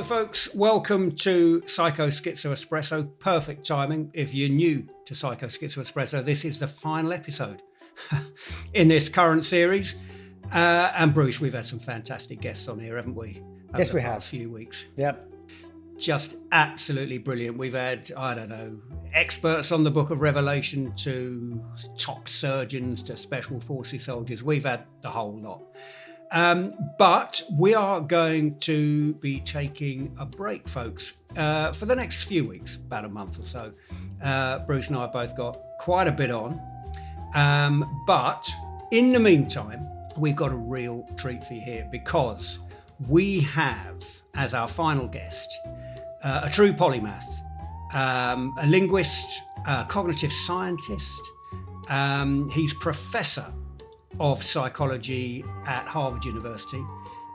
folks, welcome to Psycho Schizo Espresso. Perfect timing. If you're new to Psycho Schizo Espresso, this is the final episode in this current series. And Bruce, we've had some fantastic guests on here, haven't we? Yes, we have. Last few weeks. Yep. Just absolutely brilliant. We've had, experts on the Book of Revelation to top surgeons to special forces soldiers. We've had the whole lot. But we are going to be taking a break, folks, for the next few weeks, about a month or so. Bruce and I have both got quite a bit on. But in the meantime, we've got a real treat for you here because we have, as our final guest, a true polymath, a linguist, a cognitive scientist. He's professor of psychology at Harvard University,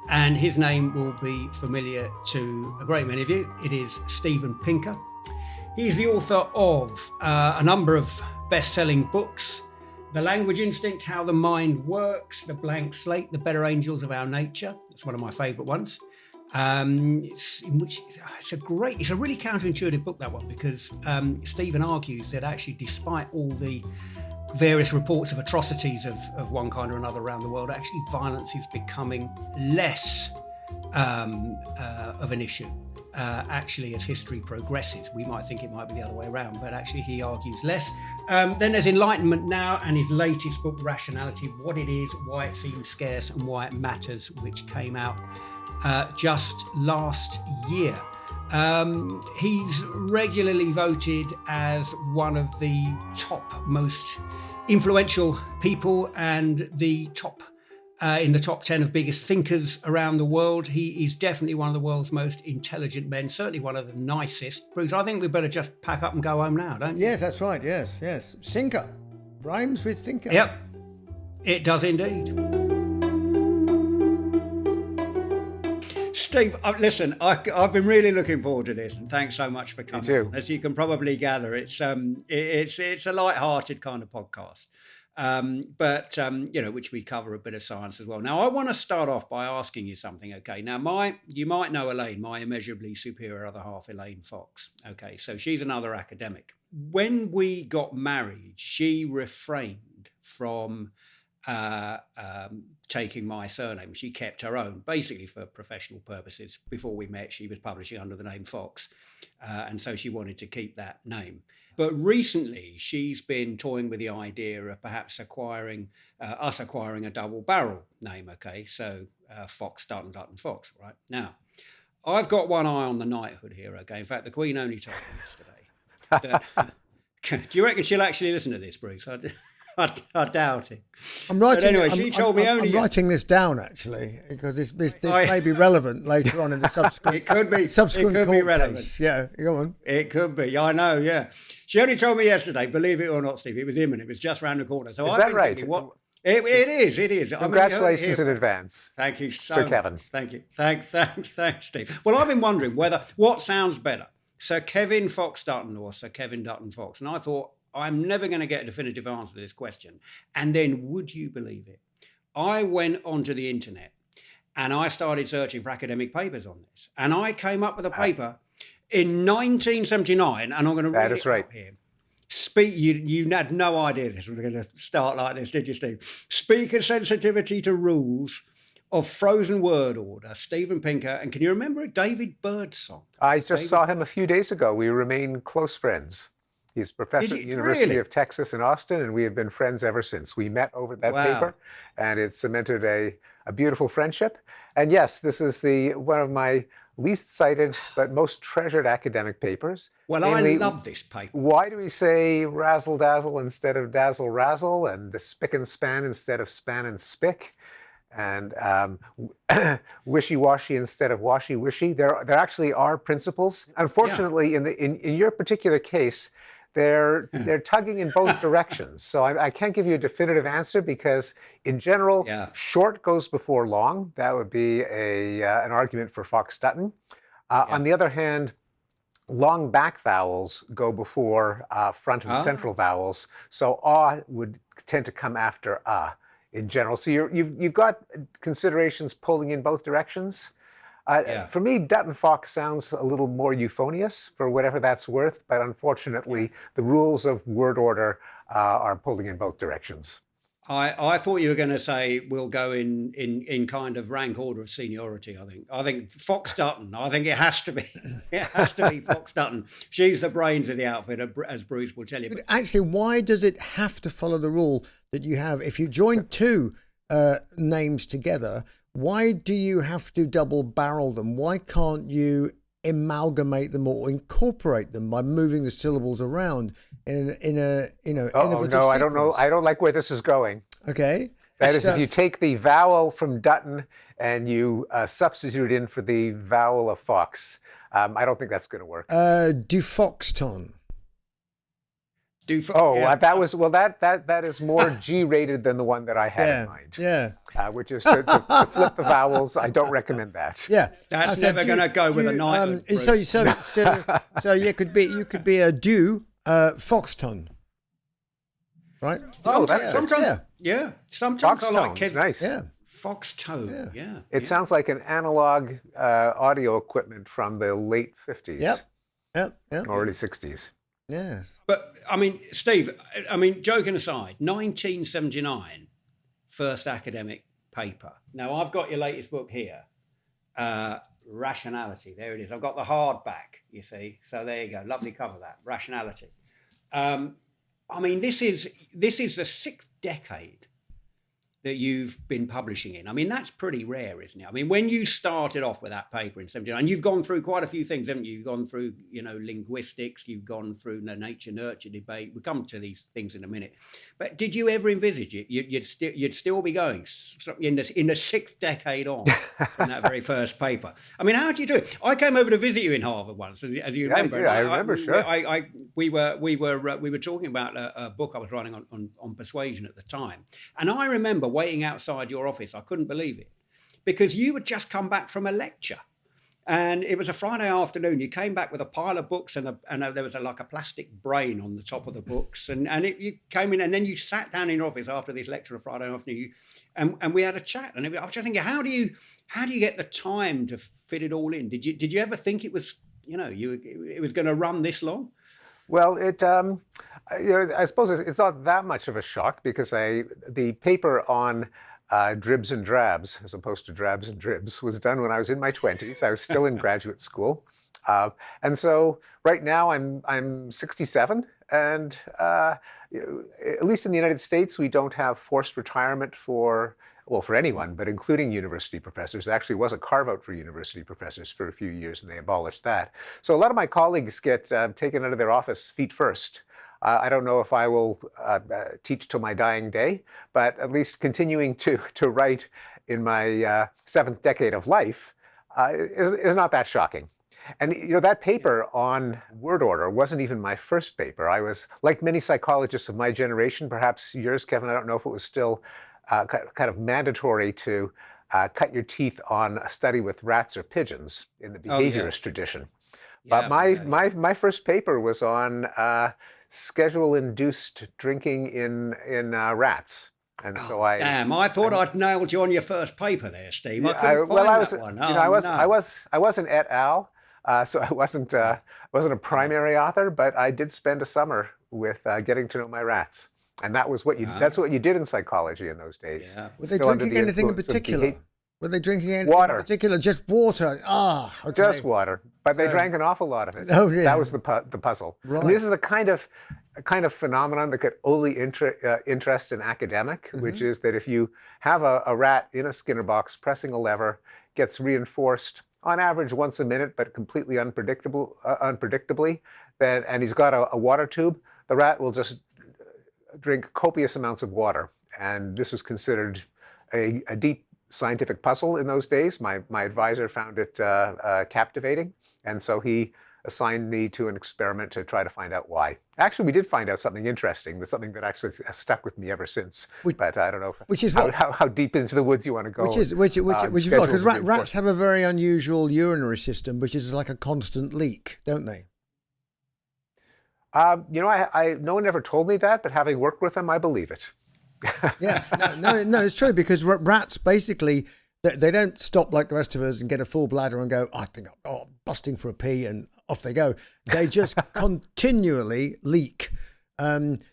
and his name will be familiar to a great many of you. It is Steven Pinker. He's the author of a number of best-selling books: The Language Instinct, How the Mind Works, The Blank Slate, The Better Angels of Our Nature. That's one of my favorite ones. It's a really counterintuitive book, that one, because Steven argues that actually, despite all the various reports of atrocities of one kind or another around the world, actually violence is becoming less of an issue. Actually, as history progresses, we might think it might be the other way around, but actually he argues less. Then there's Enlightenment Now and his latest book, Rationality, What It Is, Why It Seems Scarce and Why It Matters, which came out just last year. He's regularly voted as one of the top most influential people and the top in the top 10 of biggest thinkers around the world. He is definitely one of the world's most intelligent men, certainly one of the nicest. Bruce, I think we better just pack up and go home now, don't you? Yes, that's right. Yes. Sinker. Rhymes with thinker. Yep, it does indeed. Steve, listen, I've been really looking forward to this, and thanks so much for coming. Me too. As you can probably gather, it's a light-hearted kind of podcast, but which we cover a bit of science as well. Now, I want to start off by asking you something. Okay, now you might know Elaine, my immeasurably superior other half, Elaine Fox. Okay, so she's another academic. When we got married, she refrained from taking my surname. She kept her own, basically for professional purposes. Before we met, she was publishing under the name Fox, and so she wanted to keep that name. But recently, she's been toying with the idea of perhaps acquiring a double barrel name. Okay, so Fox, Dutton, Fox. Right now, I've got one eye on the knighthood here. Okay, in fact, the Queen only told me yesterday. Do you reckon she'll actually listen to this, Bruce? I doubt it. I'm writing. But anyway, she told me only. I'm writing this down actually because this may be relevant later on in the subsequent. It could be. Subsequent it could be relevant. Case. Yeah, go on. It could be. I know. Yeah, she only told me yesterday. Believe it or not, Steve, it was imminent. It was just round the corner. So is I've that been right? Thinking, what? It is. Congratulations in advance. Thank you, so Sir Kevin. Thank you. Thanks, Steve. Well, I've been wondering what sounds better, Sir Kevin Fox Dutton or Sir Kevin Dutton Fox, and I thought, I'm never going to get a definitive answer to this question. And then, would you believe it? I went onto the internet and I started searching for academic papers on this. And I came up with a paper in 1979, and I'm going to read it out here. You had no idea this was going to start like this, did you, Steve? Speaker sensitivity to rules of frozen word order, Steven Pinker. And can you remember David Birdsong? I just saw him a few days ago. We remain close friends. He's professor at the University of Texas in Austin, and we have been friends ever since. We met over that paper, and it cemented a beautiful friendship. And yes, this is one of my least cited but most treasured academic papers. Well, namely, I love this paper. Why do we say razzle dazzle instead of dazzle razzle, and spick and span instead of span and spick, and wishy-washy instead of washy-wishy? There actually are principles. Unfortunately, in your particular case, they're tugging in both directions. So I can't give you a definitive answer because, in general, short goes before long. That would be an argument for Fox Dutton. On the other hand, long back vowels go before front and central vowels. So would tend to come after in general. So you've got considerations pulling in both directions. Yeah. For me, Dutton Fox sounds a little more euphonious for whatever that's worth, but unfortunately, the rules of word order are pulling in both directions. I thought you were going to say we'll go in kind of rank order of seniority. I think Fox Dutton. I think it has to be. It has to be Fox Dutton. She's the brains of the outfit, as Bruce will tell you. But actually, why does it have to follow the rule that you have? If you join two names together, why do you have to double barrel them? Why can't you amalgamate them or incorporate them by moving the syllables around in a Oh no, I don't know. I don't like where this is going. Okay. That is, if you take the vowel from Dutton and you substitute it in for the vowel of Fox, I don't think that's going to work. Dufoxton. That is more G-rated than the one that I had in mind. Yeah. Which is to flip the vowels. I don't recommend that. Yeah. That's never going to go with a knighthood. So you could be a Foxton. Right? Sometimes Sometimes I like Foxtone, nice. Yeah. Foxtone. Yeah. It sounds like an analog audio equipment from the late 50s. Yep. Or early 60s. Yes. But I mean, Steve, joking aside, 1979, first academic paper. Now I've got your latest book here, Rationality. There it is. I've got the hardback, you see. So there you go. Lovely cover, that. Rationality. This is the 6th decade that you've been publishing in. I mean, that's pretty rare, isn't it? I mean, when you started off with that paper in 79, you've gone through quite a few things, haven't you? You've gone through, linguistics, you've gone through the nature-nurture debate. We'll come to these things in a minute. But did you ever envisage it? You'd still be going in the 6th decade on from that very first paper. I mean, how do you do it? I came over to visit you in Harvard once, as you remember. I remember, sure. We were talking about a book I was writing on persuasion at the time. And I remember waiting outside your office. I couldn't believe it because you had just come back from a lecture and it was a Friday afternoon. You came back with a pile of books and there was like a plastic brain on the top of the books you came in and then you sat down in your office after this lecture on Friday afternoon and we had a chat and I was just thinking, how do you get the time to fit it all in? Did you ever think it was it was going to run this long? Well, I suppose it's not that much of a shock because the paper on dribs and drabs, as opposed to drabs and dribs, was done when I was in my 20s. I was still in graduate school. And so right now I'm 67, and at least in the United States, we don't have forced retirement for anyone, but including university professors. There actually was a carve-out for university professors for a few years, and they abolished that. So a lot of my colleagues get taken out of their office feet first. I don't know if I will teach till my dying day, but at least continuing to write in my 7th decade of life is not that shocking. And that paper on word order wasn't even my first paper. I was, like many psychologists of my generation, perhaps yours, Kevin, I don't know if it was still kind of mandatory to cut your teeth on a study with rats or pigeons in the behaviorist tradition. But my first paper was on schedule-induced drinking in rats. And so I thought I'd nailed you on your first paper there, Steve. I couldn't find that one. I wasn't et al. So I wasn't a primary author, but I did spend a summer with getting to know my rats. And that's what you did in psychology in those days. Yeah. Were they drinking anything in particular? Were they drinking anything water. in particular? Just water. Okay. Just water. But they drank an awful lot of it. Oh, yeah. That was the puzzle. Right. And this is the kind of phenomenon that could only interest an academic, which is that if you have a rat in a Skinner box pressing a lever, gets reinforced on average once a minute, but completely unpredictably, and he's got a water tube, the rat will just drink copious amounts of water. And this was considered a deep scientific puzzle in those days. My advisor found it captivating. And so he assigned me to an experiment to try to find out why. Actually, we did find out something interesting. There's something that actually has stuck with me ever since. But I don't know how deep into the woods you want to go. Which is because rats have a very unusual urinary system, which is like a constant leak, don't they? No one ever told me that, but having worked with them, I believe it. Yeah, no, it's true because rats basically They don't stop like the rest of us and get a full bladder and go, I think I'm busting for a pee, and off they go. They just continually leak,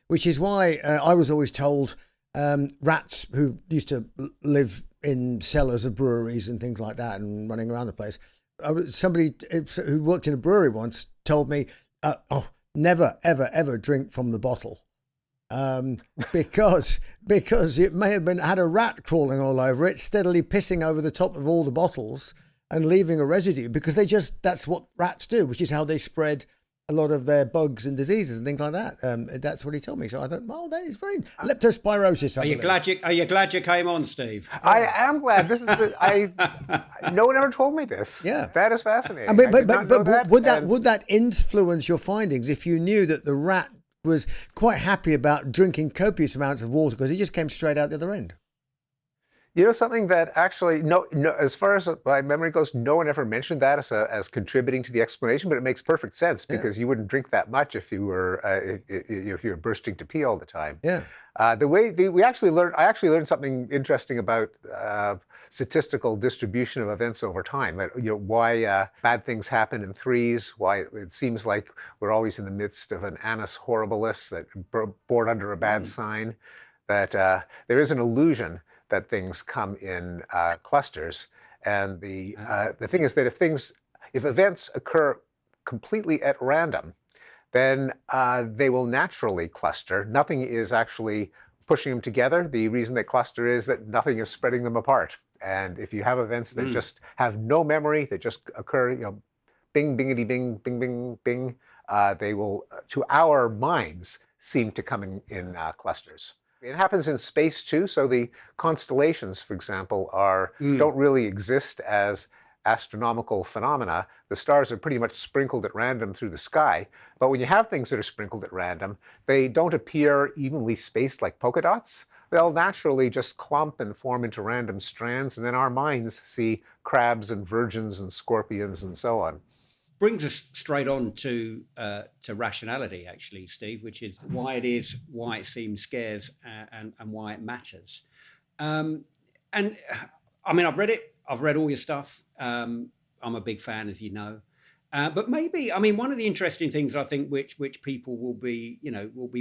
which is why I was always told rats who used to live in cellars of breweries and things like that and running around the place. Somebody who worked in a brewery once told me, never, ever, ever drink from the bottle. Because it may have had a rat crawling all over it, steadily pissing over the top of all the bottles and leaving a residue, because that's what rats do, which is how they spread a lot of their bugs and diseases and things like that. That's what he told me. So I thought, well, that is very leptospirosis. Are you glad you came on, Steve? I am glad. This is no one ever told me this. Yeah, that is fascinating. I mean, but would that influence your findings if you knew that the rat was quite happy about drinking copious amounts of water because he just came straight out the other end? You know, something that actually, no, as far as my memory goes, no one ever mentioned that as contributing to the explanation, but it makes perfect sense because you wouldn't drink that much if you were bursting to pee all the time. Yeah. I actually learned something interesting about statistical distribution of events over time. That, why bad things happen in threes. Why it seems like we're always in the midst of an annus horribilis, that bored under a bad sign. That there is an illusion that things come in clusters, and the thing is that if events occur completely at random, then they will naturally cluster. Nothing is actually pushing them together. The reason they cluster is that nothing is spreading them apart. And if you have events that just have no memory, that just occur, bing, bingity, bing, bing, bing, bing, they will, to our minds, seem to come in clusters. It happens in space too. So the constellations, for example, don't really exist as astronomical phenomena. The stars are pretty much sprinkled at random through the sky. But when you have things that are sprinkled at random, they don't appear evenly spaced like polka dots. They'll naturally just clump and form into random strands, and then our minds see crabs and virgins and scorpions and so on. Brings us straight on to rationality, actually, Steve, which is why it seems scarce and why it matters. And I mean, I've read it. I've read all your stuff. I'm a big fan, as you know. But maybe, I mean, one of the interesting things I think which people will be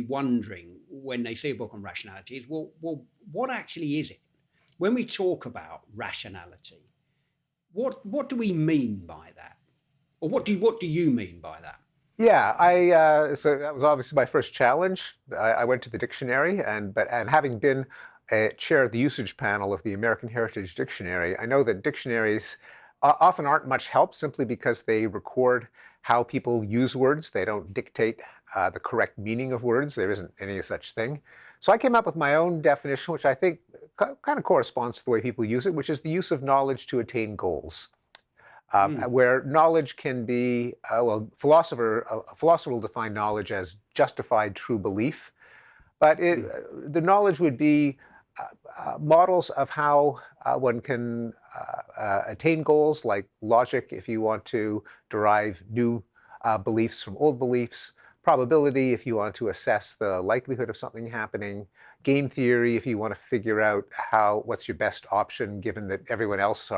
wondering when they see a book on rationality is, well, what actually is it? When we talk about rationality, what do we mean by that? Or what do you mean by that? Yeah, so that was obviously my first challenge. I went to the dictionary, and having been a chair of the usage panel of the American Heritage Dictionary, I know that dictionaries often aren't much help simply because they record how people use words. They don't dictate the correct meaning of words. There isn't any such thing. So I came up with my own definition, which I think kind of corresponds to the way people use it, which is the use of knowledge to attain goals. Where knowledge can be, a philosopher will define knowledge as justified true belief, but the knowledge would be models of how one can attain goals, like logic if you want to derive new beliefs from old beliefs, probability if you want to assess the likelihood of something happening, game theory if you want to figure out what's your best option given that everyone else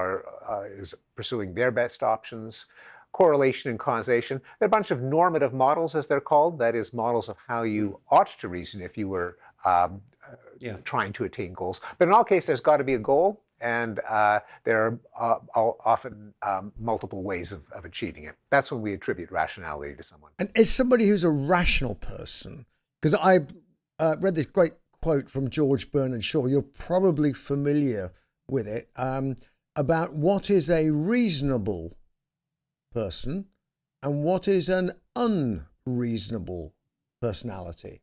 is pursuing their best options, correlation and causation. There are a bunch of normative models, as they're called, that is, models of how you ought to reason if you were trying to attain goals. But in all cases, there's got to be a goal, and there are often multiple ways of achieving it. That's when we attribute rationality to someone. And as somebody who's a rational person, because I read this great quote from George Bernard Shaw, you're probably familiar with it, about what is a reasonable person and what is an unreasonable personality.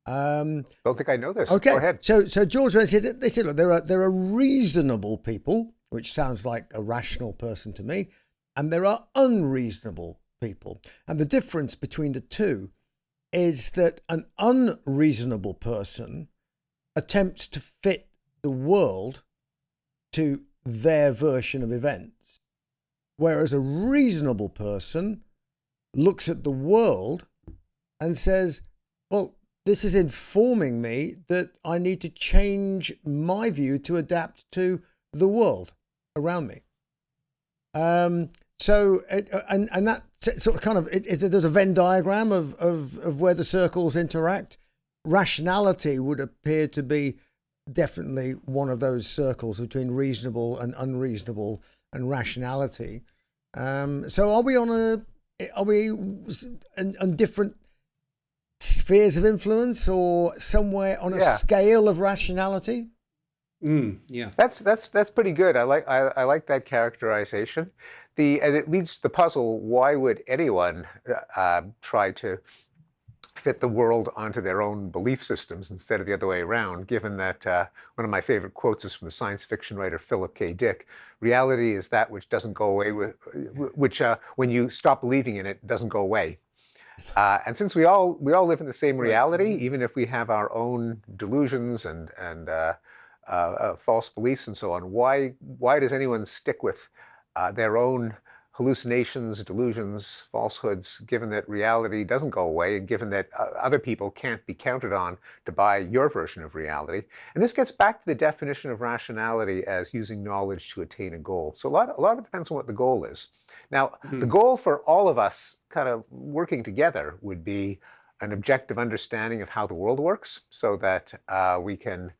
Don't think I know this. Okay. Go ahead. So George said, they said, look, there are reasonable people, which sounds like a rational person to me, and there are unreasonable people. And the difference between the two is that an unreasonable person attempts to fit the world to their version of events, whereas a reasonable person looks at the world and says, well, this is informing me that I need to change my view to adapt to the world around me. So, and that sort of kind of, there's a Venn diagram of where the circles interact. Rationality would appear to be definitely one of those circles between reasonable and unreasonable and rationality. So are we on different spheres of influence or somewhere on a scale of rationality? Yeah, that's pretty good. I like that characterization. And it leads to the puzzle: why would anyone try to fit the world onto their own belief systems instead of the other way around? Given that one of my favorite quotes is from the science fiction writer Philip K. Dick: "Reality is that which doesn't go away which when you stop believing in it, doesn't go away." And since we all live in the same reality, even if we have our own delusions and false beliefs and so on, why does anyone stick with their own hallucinations, delusions, falsehoods, given that reality doesn't go away and given that other people can't be counted on to buy your version of reality? And this gets back to the definition of rationality as using knowledge to attain a goal. So a lot of it depends on what the goal is. Now, the goal for all of us kind of working together would be an objective understanding of how the world works so that we can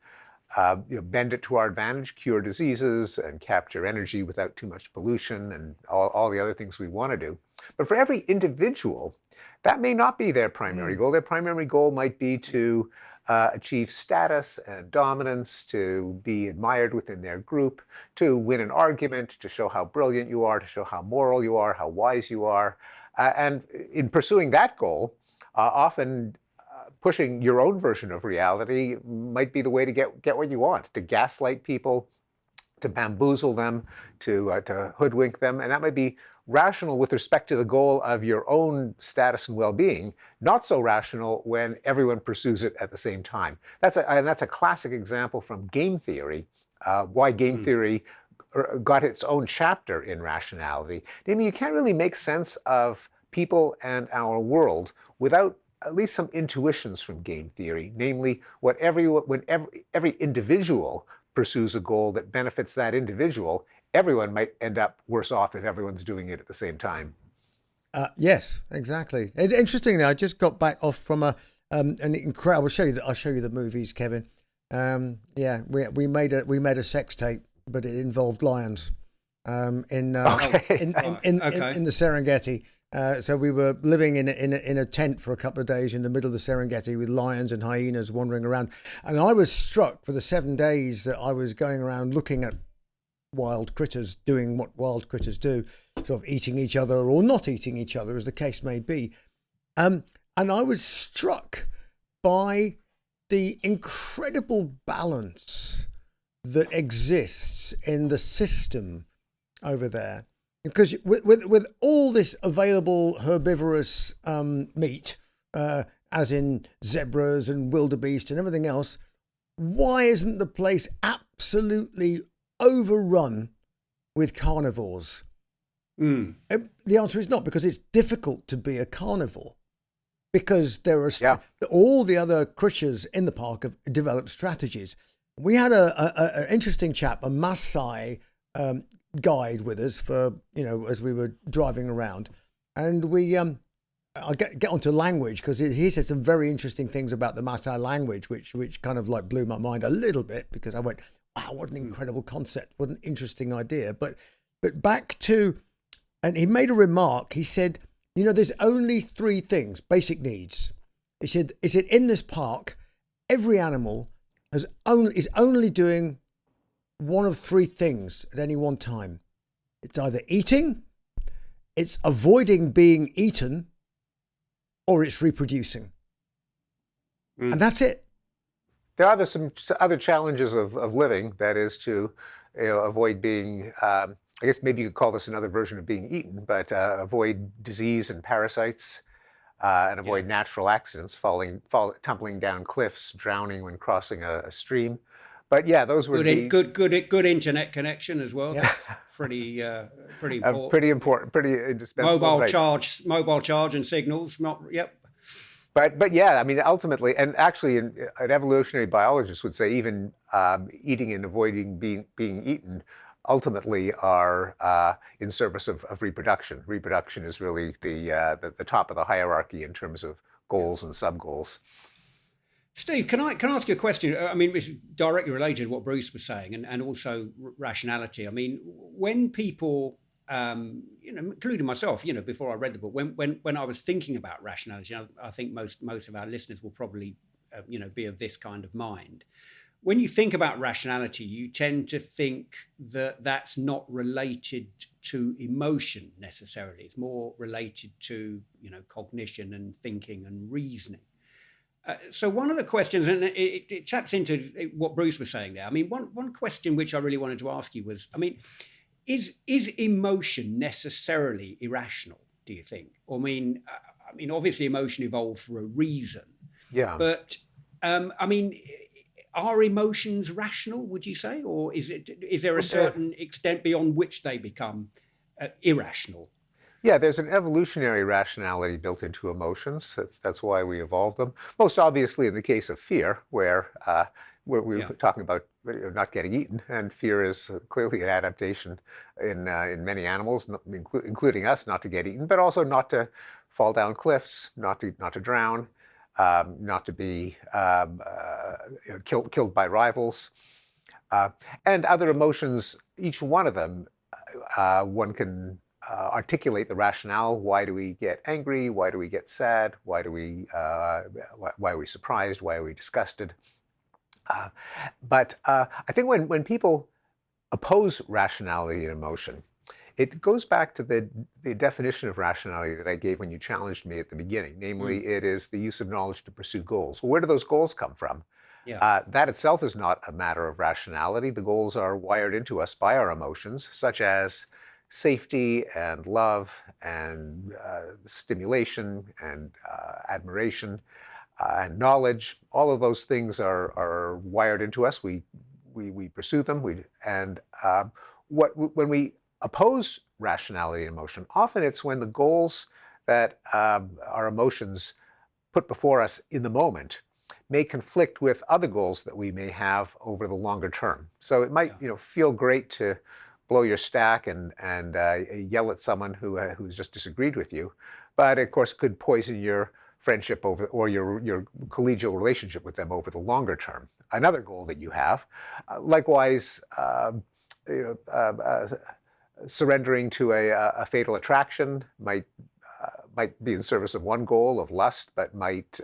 bend it to our advantage, cure diseases, and capture energy without too much pollution and all the other things we want to do. But for every individual, that may not be their primary goal. Their primary goal might be to achieve status and dominance, to be admired within their group, to win an argument, to show how brilliant you are, to show how moral you are, how wise you are. And in pursuing that goal, often pushing your own version of reality might be the way to get what you want, to gaslight people, to bamboozle them, to hoodwink them. And that might be rational with respect to the goal of your own status and well-being, not so rational when everyone pursues it at the same time. That's a classic example from game theory, why game theory got its own chapter in rationality. Namely, you can't really make sense of people and our world without at least some intuitions from game theory, namely when every individual pursues a goal that benefits that individual, everyone might end up worse off if everyone's doing it at the same time. Yes, exactly. Interestingly, I just got back off from an incredible. I'll show you the movies, Kevin. We made a sex tape, but it involved lions. In the Serengeti. So we were living in a tent for a couple of days in the middle of the Serengeti with lions and hyenas wandering around. And I was struck for the 7 days that I was going around looking at wild critters doing what wild critters do, sort of eating each other or not eating each other, as the case may be. And I was struck by the incredible balance that exists in the system over there. Because with all this available herbivorous meat, as in zebras and wildebeest and everything else, why isn't the place absolutely overrun with carnivores? The answer is not, because it's difficult to be a carnivore. Because there are all the other creatures in the park have developed strategies. We had an interesting chap, a Maasai guide with us for, as we were driving around, and I'll get onto language, because he said some very interesting things about the Maasai language, which kind of like blew my mind a little bit, because I went, wow, what an incredible concept, what an interesting idea. But back to, and he made a remark. He said, there's only 3 things, basic needs. He said in this park, every animal is only doing one of 3 things at any one time. It's either eating, it's avoiding being eaten, or it's reproducing. And that's it. There are some other challenges of living, that is to avoid being, I guess maybe you could call this another version of being eaten, but avoid disease and parasites, and avoid natural accidents, tumbling down cliffs, drowning when crossing a stream. But yeah, those would be good internet connection as well. Yeah. Pretty important. Pretty important, pretty indispensable. Mobile charge and signals. But yeah, I mean, ultimately, and actually, an evolutionary biologist would say even eating and avoiding being eaten ultimately are in service of reproduction. Reproduction is really the top of the hierarchy in terms of Yeah. goals and sub goals. Steve, can I ask you a question? I mean, it's directly related to what Bruce was saying, and also rationality. I mean, when people, including myself, before I read the book, when I was thinking about rationality, I think most of our listeners will probably, be of this kind of mind. When you think about rationality, you tend to think that that's not related to emotion necessarily. It's more related to, cognition and thinking and reasoning. So one of the questions, and it taps into what Bruce was saying there. I mean, one question which I really wanted to ask you was, I mean, is emotion necessarily irrational? Do you think? I mean, obviously, emotion evolved for a reason, Yeah. but I mean, are emotions rational? Would you say, or is there a Well, certain extent beyond which they become irrational? yeah, there's an evolutionary rationality built into emotions. That's why we evolved them. Most obviously, in the case of fear, where we Yeah, were talking about not getting eaten, and fear is clearly an adaptation in many animals, including us, not to get eaten, but also not to fall down cliffs, not to drown, not to be killed by rivals, uh, and other emotions. Each one of them, one can articulate the rationale. Why do we get angry? Why do we get sad? Why are we surprised? Why are we disgusted? Uh, but I think when people oppose rationality and emotion, it goes back to the definition of rationality that I gave when you challenged me at the beginning. mm, Namely, it is the use of knowledge to pursue goals. Well, where do those goals come from? yeah, That itself is not a matter of rationality. The goals are wired into us by our emotions, such as safety and love and stimulation and admiration and knowledge. All of those things are wired into us. We pursue them. When we oppose rationality and emotion, often it's when the goals that our emotions put before us in the moment may conflict with other goals that we may have over the longer term. So it might, yeah, feel great to blow your stack and yell at someone who's just disagreed with you, but of course could poison your friendship over or your collegial relationship with them over the longer term. Another goal that you have, likewise, you know, surrendering to a fatal attraction might be in service of one goal of lust, but might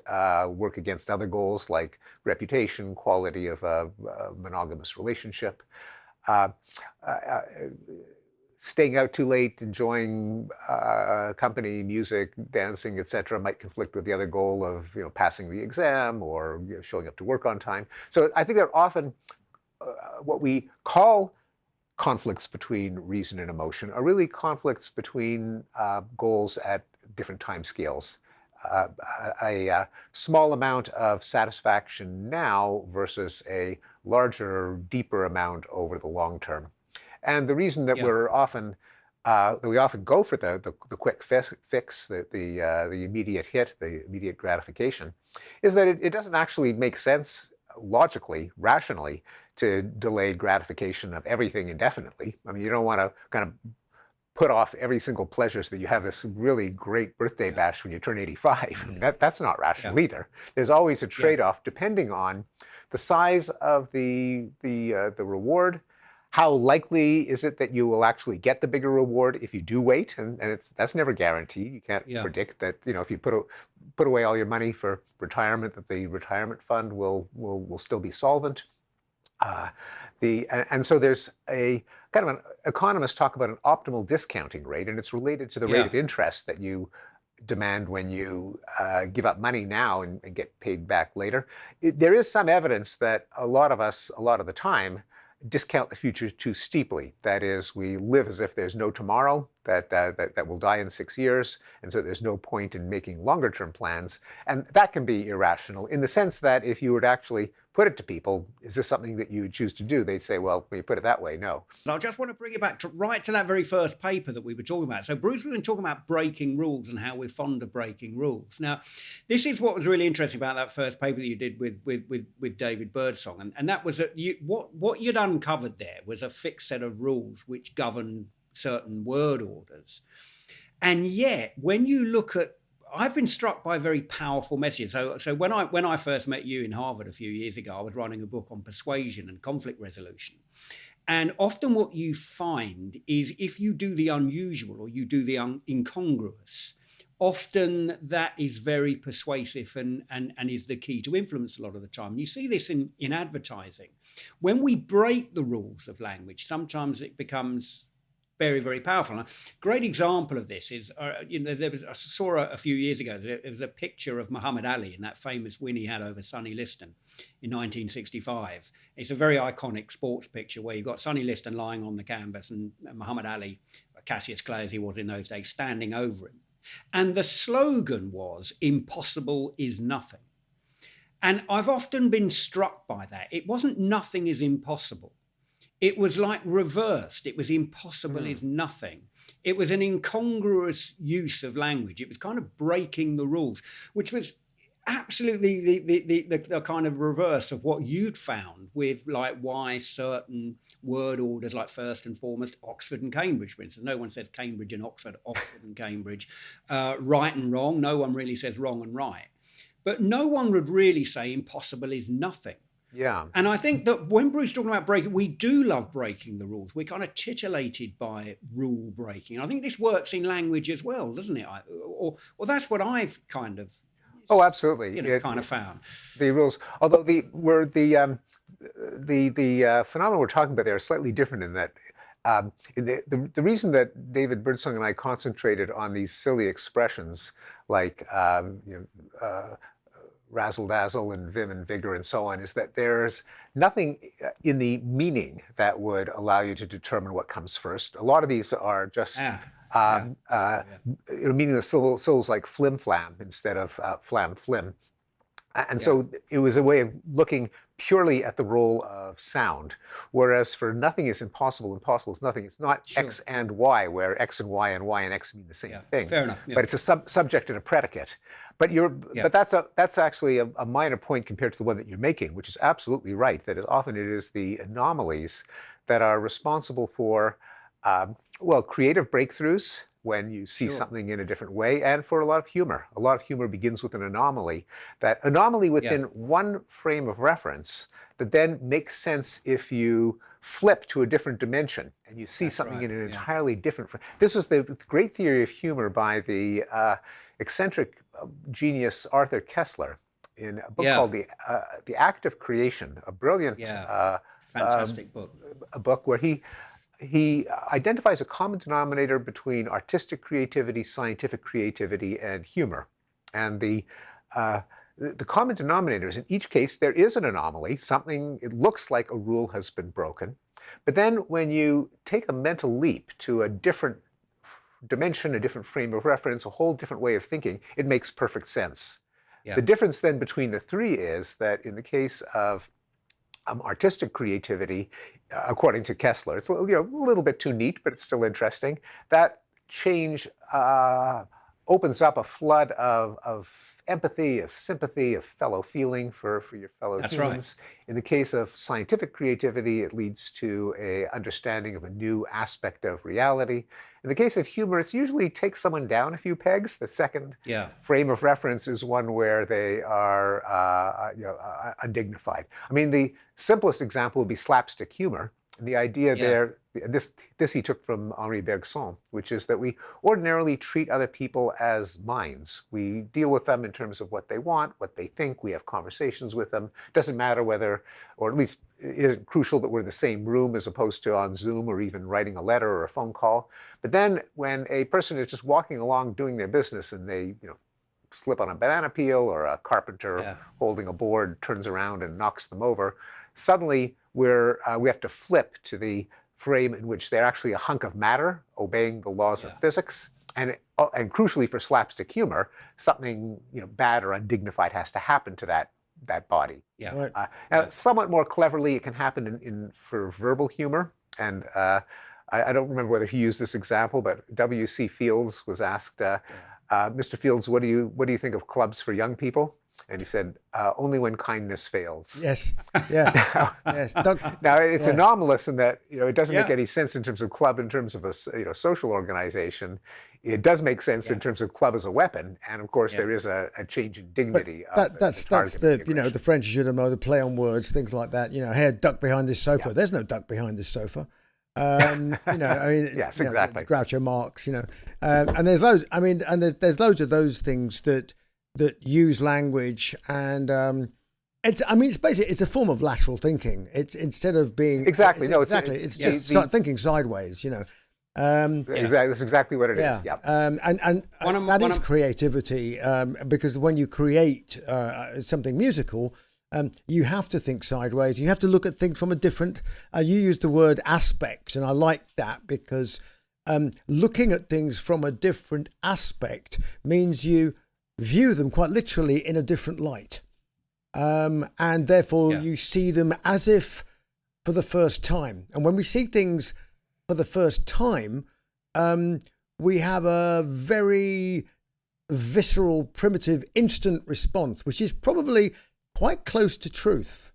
work against other goals like reputation, quality of a monogamous relationship. Uh, uh, Staying out too late, enjoying company, music, dancing, etc., might conflict with the other goal of passing the exam or showing up to work on time. So I think they're often what we call conflicts between reason and emotion are really conflicts between goals at different time scales. Uh, a small amount of satisfaction now versus a larger, deeper amount over the long term. And the reason that yeah, we often go for the quick fix, the immediate hit, the immediate gratification, is that it doesn't actually make sense logically, rationally, to delay gratification of everything indefinitely. I mean, you don't want to kind of put off every single pleasure so that you have this really great birthday yeah, bash when you turn 85. I mean, that's not yeah, rational either. There's always a yeah, trade-off depending on the size of the reward. How likely is it that you will actually get the bigger reward if you do wait? And that's never guaranteed. You can't yeah, predict that, if you put away all your money for retirement, that the retirement fund will still be solvent. Uh, and so there's a kind of an economists talk about an optimal discounting rate, and it's related to the rate yeah, of interest that you demand when you give up money now and get paid back later. There is some evidence that a lot of us, a lot of the time, discount the future too steeply. That is, we live as if there's no tomorrow, that we'll die in 6 years, and so there's no point in making longer term plans. And that can be irrational in the sense that if you were to actually put it to people, is this something that you would choose to do? They'd say, well, when you put it that way, no. I just want to bring it back right to that very first paper that we were talking about. So Bruce was talking about breaking rules and how we're fond of breaking rules. Now, this is what was really interesting about that first paper that you did with David Birdsong, and that was that what you'd uncovered there was a fixed set of rules which govern certain word orders. And yet, when you look at, I've been struck by very powerful messages. So when I first met you in Harvard a few years ago, I was writing a book on persuasion and conflict resolution. And often what you find is if you do the unusual or you do the incongruous, often that is very persuasive and is the key to influence a lot of the time. You see this in advertising. When we break the rules of language, sometimes it becomes very, very powerful. A great example of this is, I saw a few years ago, there was a picture of Muhammad Ali in that famous win he had over Sonny Liston in 1965. It's a very iconic sports picture where you've got Sonny Liston lying on the canvas and Muhammad Ali, Cassius Clay as he was in those days, standing over him. And the slogan was, "Impossible is nothing." And I've often been struck by that. It wasn't nothing is impossible. It was like reversed. It was impossible is nothing. It was an incongruous use of language. It was kind of breaking the rules, which was absolutely the kind of reverse of what you'd found with like why certain word orders, like first and foremost, Oxford and Cambridge, for instance. No one says Cambridge and Oxford, Oxford and Cambridge. Right and wrong. No one really says wrong and right. But no one would really say impossible is nothing. Yeah. And I think that when Bruce is talking about breaking, we do love breaking the rules. We're kind of titillated by rule breaking. I think this works in language as well, doesn't it? Or that's what I've kind of absolutely kind of found. The rules, although the phenomenon we're talking about there are slightly different in that the reason that David Birdsong and I concentrated on these silly expressions like razzle dazzle and vim and vigor and so on is that there's nothing in the meaning that would allow you to determine what comes first. A lot of these are just meaningless syllables like flim flam instead of flam flim. And so it was a way of looking purely at the role of sound, whereas for nothing is impossible, impossible is nothing. It's not X and Y, where X and Y and X mean the same thing. Fair enough. Yeah. But it's a subject and a predicate. But but that's actually a minor point compared to the one that you're making, which is absolutely right. That is often it is the anomalies that are responsible for creative breakthroughs when you see something in a different way, and for a lot of humor. A lot of humor begins with an anomaly. That anomaly within one frame of reference that then makes sense if you flip to a different dimension and you see something in an entirely different frame. This was the great theory of humor by the eccentric genius Arthur Koestler in a book called The Act of Creation, a brilliant fantastic book. A book where he identifies a common denominator between artistic creativity, scientific creativity, and humor. And the common denominator is in each case there is an anomaly, something, it looks like a rule has been broken. But then when you take a mental leap to a different dimension, a different frame of reference, a whole different way of thinking, it makes perfect sense. The difference then between the three is that in the case of artistic creativity, according to Koestler, it's a little bit too neat, but it's still interesting. That change opens up a flood of empathy, of sympathy, of fellow feeling for your fellow humans. In the case of scientific creativity, it leads to a understanding of a new aspect of reality. In the case of humor, it's usually takes someone down a few pegs. The second frame of reference is one where they are undignified. I mean, the simplest example would be slapstick humor. And the idea there, this he took from Henri Bergson, which is that we ordinarily treat other people as minds. We deal with them in terms of what they want, what they think. We have conversations with them. Doesn't matter whether, or at least it isn't crucial that we're in the same room as opposed to on Zoom or even writing a letter or a phone call. But then when a person is just walking along doing their business and they, slip on a banana peel, or a carpenter holding a board turns around and knocks them over, suddenly we have to flip to the frame in which they're actually a hunk of matter obeying the laws of physics. And crucially for slapstick humor, something bad or undignified has to happen to that that body. Yeah. Right. Now, somewhat more cleverly, it can happen for verbal humor. And I don't remember whether he used this example, but W.C. Fields was asked, Mr. Fields, what do you think of clubs for young people? And he said, only when kindness fails. Yes. Yeah. Yes. Now it's Yeah. anomalous in that it doesn't make Yeah. any sense in terms of club in terms of a social organization. It does make sense in terms of club as a weapon, and of course there is a change in dignity. That's the French jeu de mots, the play on words, things like that. Hey, duck behind this sofa. Yeah. There's no duck behind this sofa. I mean, yes, exactly. Groucho Marx. And there's loads. I mean, and there's loads of those things that use language, and it's basically it's a form of lateral thinking. It's instead of being exactly it's just start thinking sideways. Exactly, that's exactly what it is. Yeah. And that is creativity, because when you create something musical, you have to think sideways. You have to look at things from a different. You use the word aspect, and I like that because looking at things from a different aspect means you view them quite literally in a different light, and therefore you see them as if for the first time. And when we see things for the first time, we have a very visceral, primitive, instant response, which is probably quite close to truth.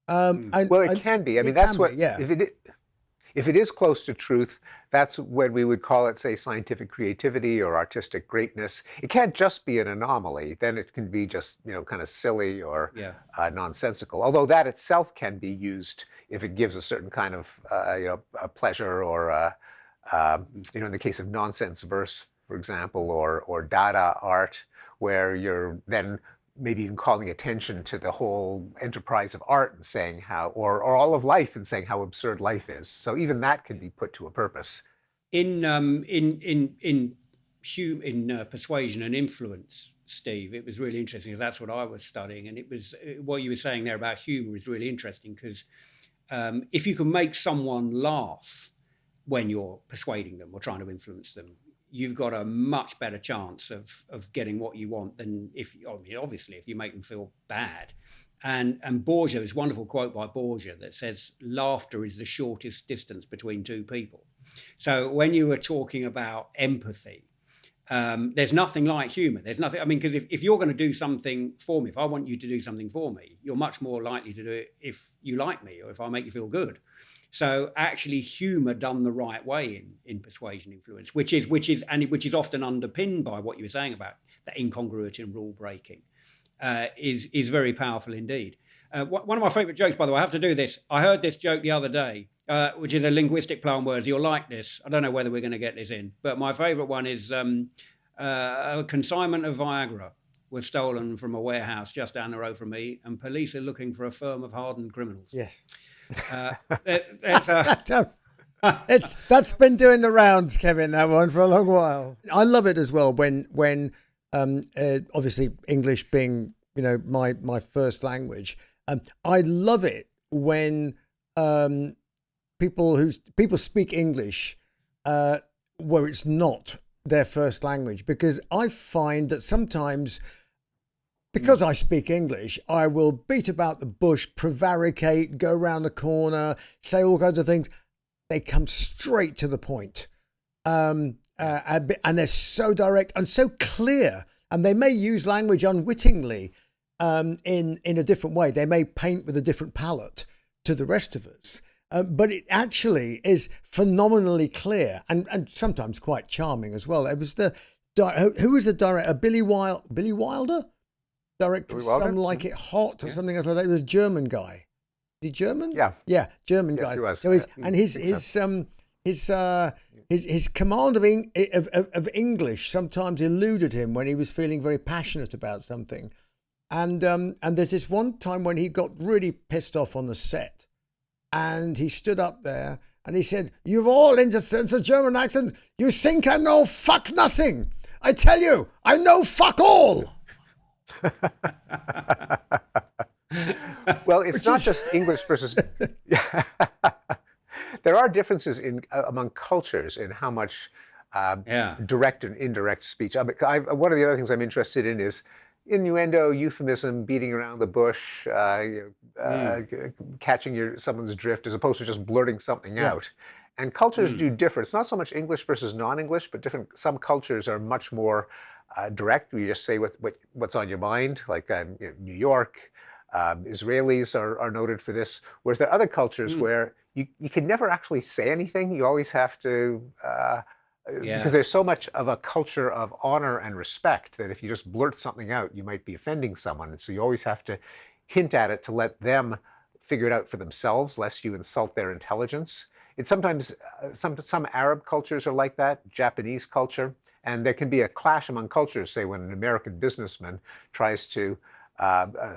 It can be. I mean, that's what. Yeah. If it is close to truth, that's when we would call it, say, scientific creativity or artistic greatness. It can't just be an anomaly. Then it can be just, kind of silly or nonsensical. Although that itself can be used if it gives a certain kind of, a pleasure or, in the case of nonsense verse, for example, or Dada art, where you're then maybe even calling attention to the whole enterprise of art and saying how, or all of life and saying how absurd life is. So even that can be put to a purpose. In persuasion and influence, Steve, it was really interesting because that's what I was studying, and it was what you were saying there about humor is really interesting because if you can make someone laugh when you're persuading them or trying to influence them, you've got a much better chance of getting what you want than obviously if you make them feel bad. And Borgia, there's a wonderful quote by Borgia that says, laughter is the shortest distance between two people. So when you were talking about empathy, there's nothing like humor. There's nothing, because if you're going to do something for me, if I want you to do something for me, you're much more likely to do it if you like me or if I make you feel good. So actually humor done the right way in persuasion influence, which is often underpinned by what you were saying about that incongruity and rule breaking, is very powerful indeed. One of my favorite jokes, by the way, I have to do this. I heard this joke the other day, which is a linguistic play on words. You'll like this. I don't know whether we're going to get this in, but my favorite one is a consignment of Viagra was stolen from a warehouse just down the road from me, and police are looking for a firm of hardened criminals. Yes. That's been doing the rounds, Kevin, that one for a long while. I love it as well when obviously English being my first language, I love it when people speak English where it's not their first language, because I find that sometimes, because I speak English, I will beat about the bush, prevaricate, go around the corner, say all kinds of things. They come straight to the point. And they're so direct and so clear. And they may use language unwittingly in a different way. They may paint with a different palette to the rest of us. But it actually is phenomenally clear and sometimes quite charming as well. It was who was the director? Billy Wilder? Director of Some Like It Hot or something else like that. It was a German guy. Is he German? Yeah, German guy. Yes, he was. So his command of English sometimes eluded him when he was feeling very passionate about something. And there's this one time when he got really pissed off on the set, and he stood up there and he said, "You've all in the German accent. You think I know fuck nothing. I tell you, I know fuck all." Well, it's not just English versus. There are differences among cultures in how much direct and indirect speech. One of the other things I'm interested in is innuendo, euphemism, beating around the bush, catching someone's drift, as opposed to just blurting something out. And cultures do differ. It's not so much English versus non-English, but different. Some cultures are much more direct. You just say what's on your mind, like New York. Israelis are noted for this, whereas there are other cultures where you can never actually say anything. You always have to, because there's so much of a culture of honor and respect that if you just blurt something out, you might be offending someone. And so you always have to hint at it to let them figure it out for themselves, lest you insult their intelligence. It's sometimes, some Arab cultures are like that, Japanese culture, and there can be a clash among cultures, say when an American businessman tries to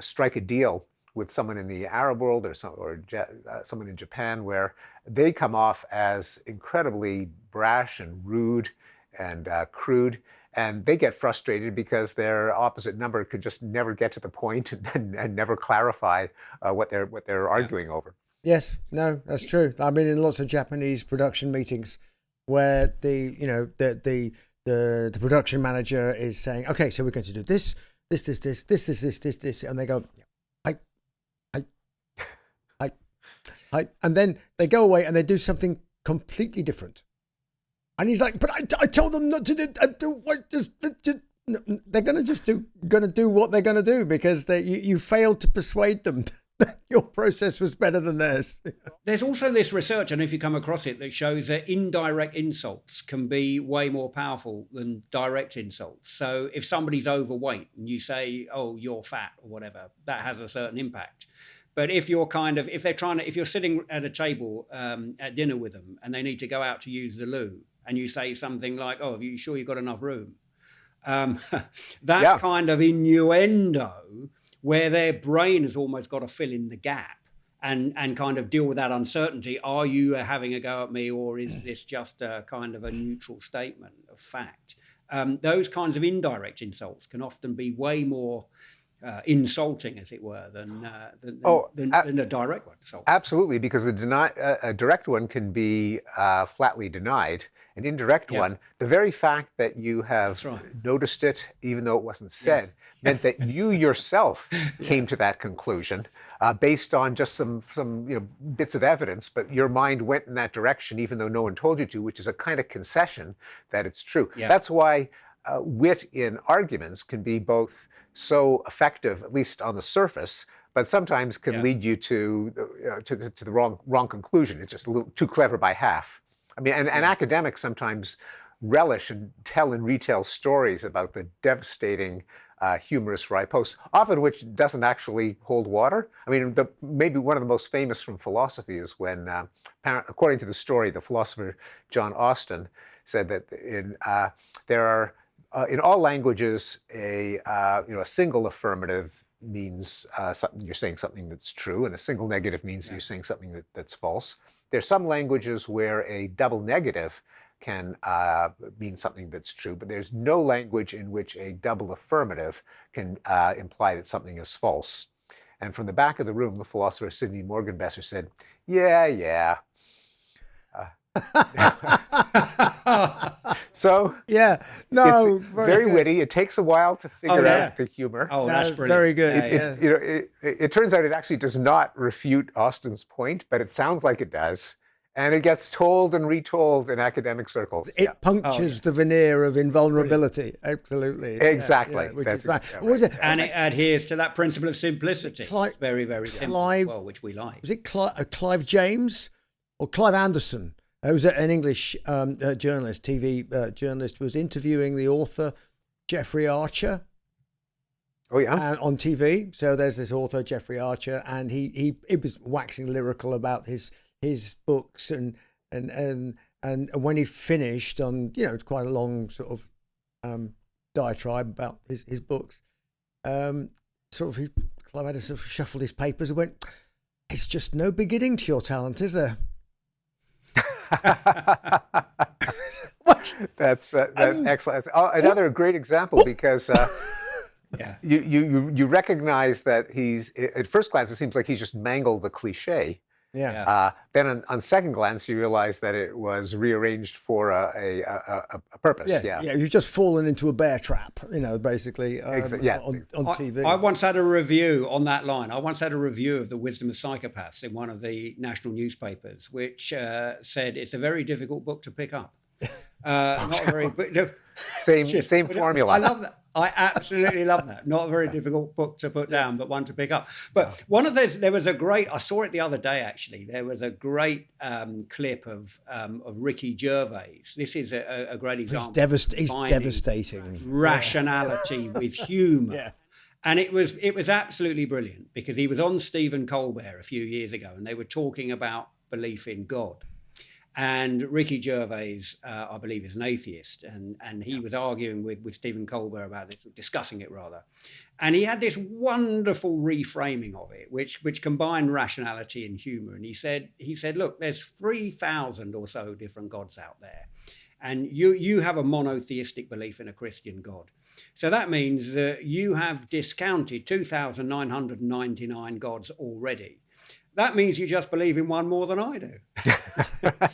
strike a deal with someone in the Arab world or someone in Japan, where they come off as incredibly brash and rude and crude, and they get frustrated because their opposite number could just never get to the point and never clarify what they're arguing over. Yes, no, that's true. I mean, in lots of Japanese production meetings, where the production manager is saying, "Okay, so we're going to do this, and they go, I, and then they go away and they do something completely different. And he's like, "But I told them not to do what? They're gonna do what they're gonna do because you failed to persuade them that your process was better than theirs." There's also this research, and if you come across it, that shows that indirect insults can be way more powerful than direct insults. So if somebody's overweight and you say, "Oh, you're fat," or whatever, that has a certain impact. But if you're if you're sitting at a table at dinner with them and they need to go out to use the loo, and you say something like, "Oh, are you sure you've got enough room?" That kind of innuendo, where their brain has almost got to fill in the gap and kind of deal with that uncertainty. Are you having a go at me, or is this just a kind of a neutral statement of fact? Those kinds of indirect insults can often be way more insulting, as it were, than a direct one. Absolutely, because a direct one can be flatly denied. An indirect one, the very fact that you have noticed it, even though it wasn't said, meant that you yourself came to that conclusion based on just some bits of evidence, but your mind went in that direction, even though no one told you to, which is a kind of concession that it's true. That's why wit in arguments can be both so effective, at least on the surface, but sometimes can lead you to the wrong conclusion. It's just a little too clever by half. I mean, and academics sometimes relish and tell and retell stories about the devastating humorous riposte, often which doesn't actually hold water. I mean, maybe one of the most famous from philosophy is when, according to the story, the philosopher John Austin said that there are in all languages a single affirmative means you're saying something that's true, and a single negative means you're saying something that's false. There's some languages where a double negative can mean something that's true, but there's no language in which a double affirmative can imply that something is false. And from the back of the room, the philosopher Sidney Morgenbesser said, yeah. So it's very witty. It takes a while to figure out the humor. Oh, that's brilliant. Very good. It turns out it actually does not refute Austin's point, but it sounds like it does. And it gets told and retold in academic circles. It punctures the veneer of invulnerability. Absolutely. Exactly. Which is right. And it adheres to that principle of simplicity. Very, very simple, which we like. Was it Clive James or Clive Anderson? Who was an English journalist, TV journalist, was interviewing the author Jeffrey Archer. Oh yeah, on TV. So there's this author Jeffrey Archer, and he was waxing lyrical about his books, and when he finished on quite a long sort of diatribe about his books, Clive had to sort of shuffled his papers and went, "It's just no beginning to your talent, is there?" That's excellent. That's another great example, because you recognize that he's, at first glance it seems like he's just mangled the cliche, Yeah. Then on second glance, you realize that it was rearranged for a purpose. Yes. Yeah. Yeah. You've just fallen into a bear trap, basically Yeah. on TV. I once had a review on that line. I once had a review of The Wisdom of Psychopaths in one of the national newspapers, which said it's a very difficult book to pick up. Not a very, but no, Same formula. I love that. I absolutely love that. Not a very difficult book to put down, but one to pick up. But one of those, there was a great, I saw it the other day actually. There was a great clip of Ricky Gervais. This is a great example. He's devastating. Rationality with humour. Yeah. And it was absolutely brilliant because he was on Stephen Colbert a few years ago and they were talking about belief in God. And Ricky Gervais, I believe, is an atheist, and he was arguing with Stephen Colbert about this, discussing it rather. And he had this wonderful reframing of it, which combined rationality and humour. And he said, look, there's 3,000 or so different gods out there, and you have a monotheistic belief in a Christian God. So that means that you have discounted 2,999 gods already. That means you just believe in one more than I do.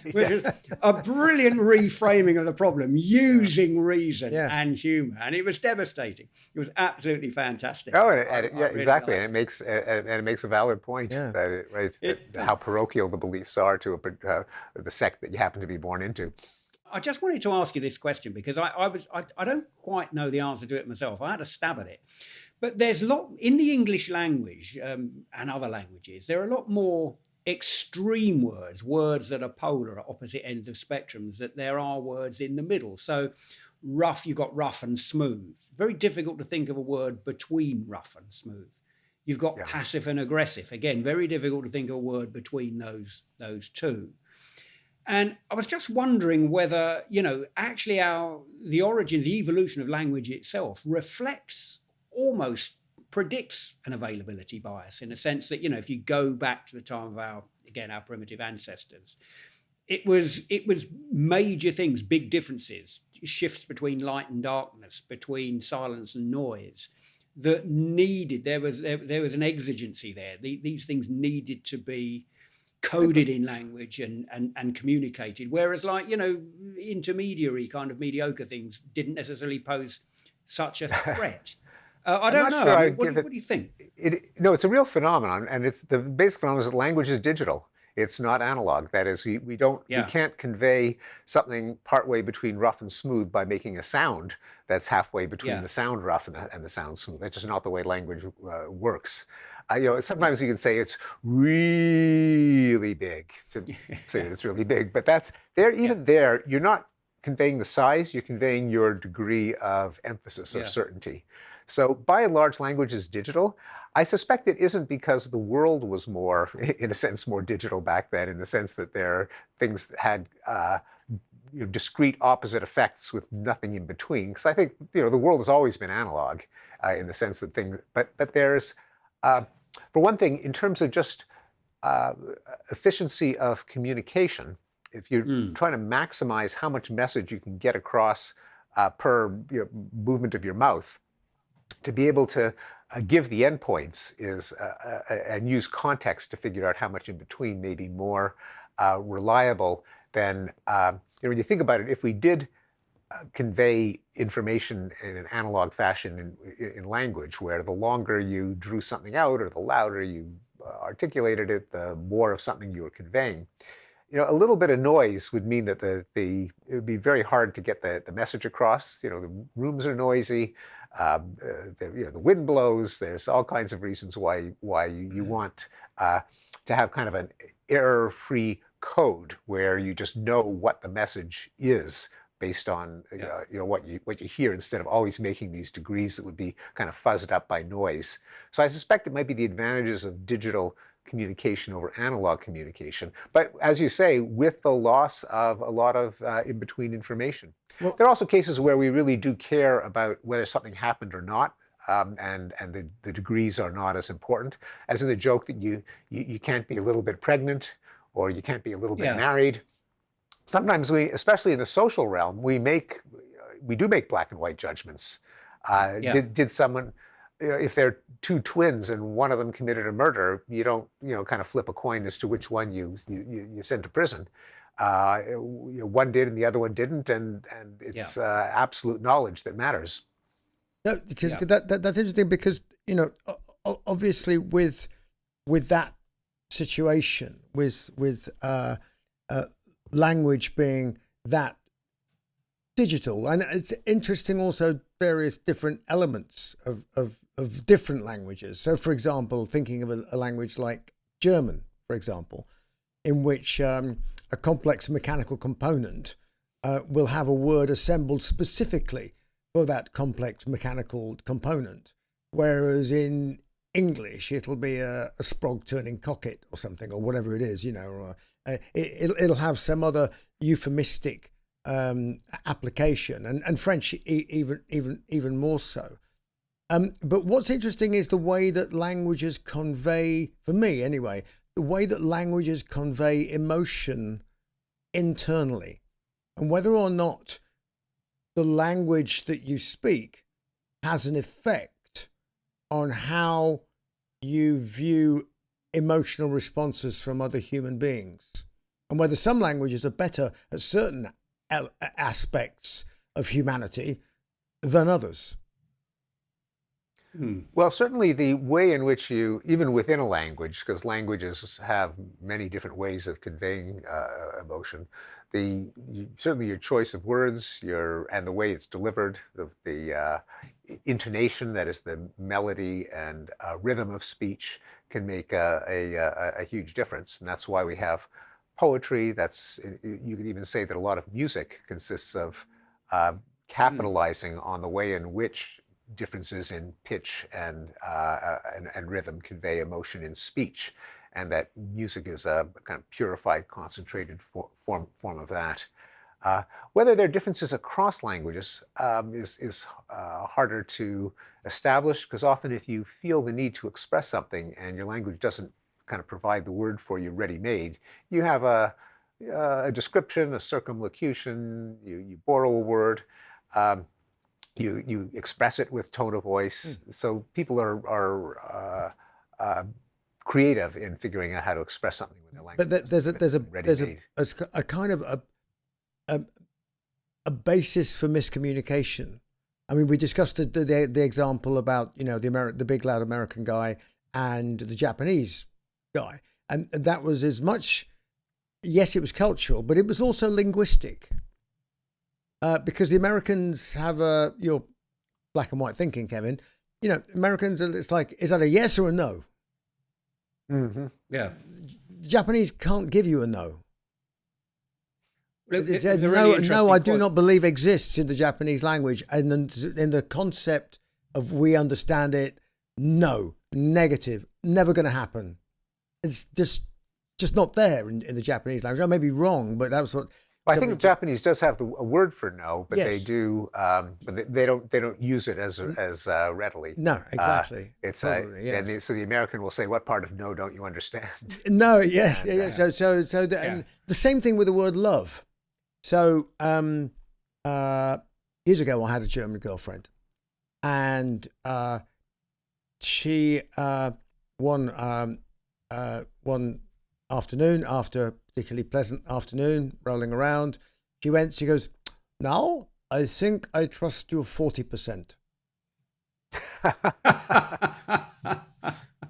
Which is a brilliant reframing of the problem using reason and humour. And it was devastating. It was absolutely fantastic. Oh, exactly. And it makes a valid point that how parochial the beliefs are to the sect that you happen to be born into. I just wanted to ask you this question because I don't quite know the answer to it myself. I had a stab at it. But there's a lot in the English language and other languages. There are a lot more extreme words that are polar at opposite ends of spectrums, that there are words in the middle. So rough, you've got rough and smooth. Very difficult to think of a word between rough and smooth. You've got passive and aggressive. Again, very difficult to think of a word between those two. And I was just wondering whether, actually the origin, the evolution of language itself reflects, almost predicts an availability bias in a sense that, if you go back to the time of our primitive ancestors, it was major things, big differences, shifts between light and darkness, between silence and noise that needed, there was an exigency there. These things needed to be coded in language and communicated, whereas intermediary kind of mediocre things didn't necessarily pose such a threat. I don't know. Sure what do you think? No, it's a real phenomenon, and it's the basic phenomenon is that language is digital. It's not analog. That is, we can't convey something partway between rough and smooth by making a sound that's halfway between the sound rough and the sound smooth. That's just not the way language works. Sometimes you can say it's really big to say that it's really big, but that's there. Even there, you're not conveying the size. You're conveying your degree of emphasis or certainty. So by and large, language is digital. I suspect it isn't because the world was more, in a sense, more digital back then, in the sense that things that had discrete opposite effects with nothing in between. Because I think the world has always been analog in the sense that things, but there's, for one thing, in terms of just efficiency of communication, if you're trying to maximize how much message you can get across per movement of your mouth, to be able to give the endpoints and use context to figure out how much in between may be more reliable than, when you think about it, if we did convey information in an analog fashion in language, where the longer you drew something out or the louder you articulated it, the more of something you were conveying. A little bit of noise would mean that it would be very hard to get the message across. The rooms are noisy, the wind blows. There's all kinds of reasons why you want to have kind of an error-free code where you just know what the message is based on what you hear, instead of always making these degrees that would be kind of fuzzed up by noise. So I suspect it might be the advantages of digital communication over analog communication, but as you say, with the loss of a lot of in-between information. Well, there are also cases where we really do care about whether something happened or not, and the degrees are not as important, as in the joke that you can't be a little bit pregnant, or you can't be a little bit married. Sometimes we, especially in the social realm, we do make black and white judgments. Did someone, if they're two twins and one of them committed a murder, you don't, kind of flip a coin as to which one you send to prison. One did and the other one didn't, and it's absolute knowledge that matters. No, because that's interesting because obviously with that situation, with language being that digital, and it's interesting also various different elements of different languages. So, for example, thinking of a language like German, for example, in which a complex mechanical component will have a word assembled specifically for that complex mechanical component, whereas in English it'll be a sprog turning cocket or something, or whatever it is, or it'll have some other euphemistic application, and French even more so. But what's interesting is the way that languages convey, for me anyway, the way that languages convey emotion internally, and whether or not the language that you speak has an effect on how you view emotional responses from other human beings, and whether some languages are better at certain aspects of humanity than others. Well, certainly the way in which you, even within a language, because languages have many different ways of conveying emotion, certainly your choice of words, and the way it's delivered, the intonation, that is the melody and rhythm of speech, can make a huge difference. And that's why we have poetry. You could even say that a lot of music consists of capitalizing on the way in which differences in pitch and rhythm convey emotion in speech, and that music is a kind of purified, concentrated form of that. Whether there are differences across languages is harder to establish, because often if you feel the need to express something and your language doesn't kind of provide the word for you ready-made, you have a description, a circumlocution, you borrow a word. You express it with tone of voice. So people are creative in figuring out how to express something with their language. But there's a kind of a basis for miscommunication. I mean, we discussed the example about the big loud American guy and the Japanese guy, and that was as much, yes, it was cultural, but it was also linguistic. Because the Americans have your black and white thinking, Kevin. Americans, it's like, is that a yes or a no? Mm-hmm. Yeah. The Japanese can't give you a no. No, I do not believe exists in the Japanese language. And in the concept of we understand it, no, negative, never going to happen. It's just not there in the Japanese language. I may be wrong, but that's what... Well, I think the Japanese does have a word for no, but yes. They do, but they don't use it as readily. No, exactly. It's totally, yes. and so the American will say, "What part of no don't you understand?" No, yes, yeah. And the same thing with the word love. So years ago, I had a German girlfriend, and she one afternoon, after a particularly pleasant afternoon rolling around, she goes, "Now I think I trust you 40%."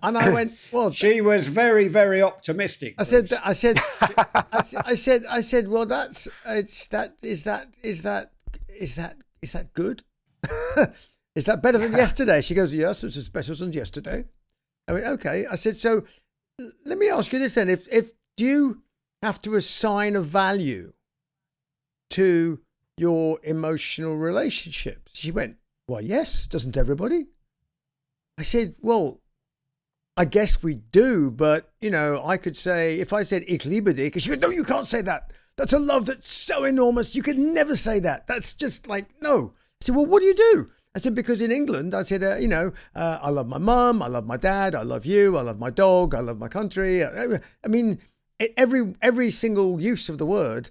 And I went, "Well," she was very, very optimistic. I said, "Well, is that good? Is that better than yesterday?" She goes, "Yes, it's as better than yesterday." I went, "Okay." I said, "So let me ask you this then: if do you have to assign a value to your emotional relationships?" She went, "Well, yes, doesn't everybody?" I said, "Well, I guess we do, but I could say, if I said ich liebe dich," she went, "No, you can't say that. That's a love that's so enormous. You could never say that. That's just like, no." I said, "Well, what do you do?" I said, "Because in England," I said, "I love my mum, I love my dad, I love you, I love my dog, I love my country." I mean, every single use of the word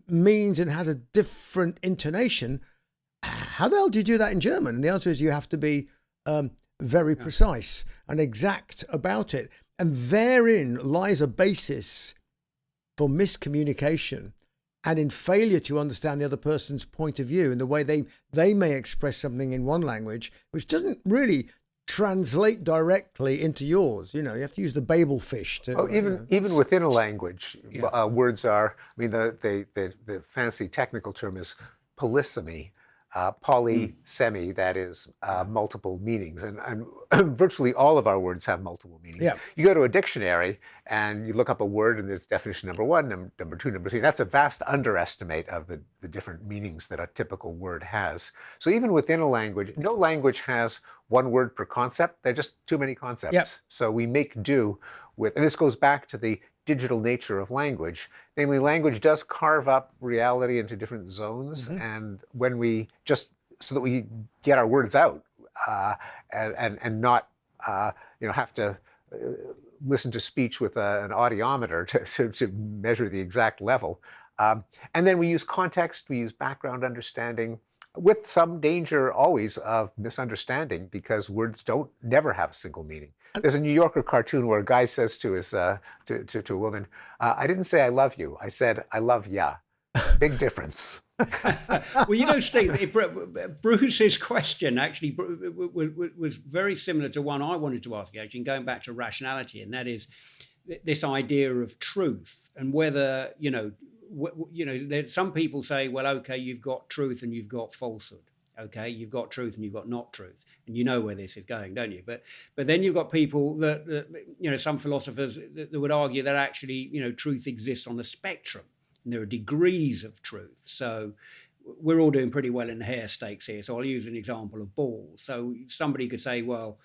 means and has a different intonation. How the hell do you do that in German? And the answer is you have to be very precise and exact about it. And therein lies a basis for miscommunication and in failure to understand the other person's point of view and the way they may express something in one language, which doesn't really translate directly into yours. You have to use the Babel fish to. Even within a language, words are. I mean, the fancy technical term is polysemy, polysemy. That is multiple meanings, and virtually all of our words have multiple meanings. Yeah. You go to a dictionary and you look up a word, and there's definition number one, number two, number three. That's a vast underestimate of the different meanings that a typical word has. So even within a language, no language has one word per concept. There are just too many concepts. Yep. So we make do with, and this goes back to the digital nature of language. Namely, language does carve up reality into different zones, and when we just, so that we get our words out and not have to listen to speech with an audiometer to measure the exact level. And then we use context, we use background understanding, with some danger always of misunderstanding, because words never have a single meaning. There's a New Yorker cartoon where a guy says to his to a woman, "I didn't say I love you. I said I love ya." Big difference. Well, Steve, Bruce's question actually was very similar to one I wanted to ask you, actually, going back to rationality, and that is this idea of truth and whether some people say, well, okay, you've got truth and you've got falsehood. Okay, you've got truth and you've got not truth, and you know where this is going, don't you? But then you've got people that some philosophers that would argue that actually truth exists on a spectrum, and there are degrees of truth. So we're all doing pretty well in the hair stakes here. So I'll use an example of bald. So somebody could say, well,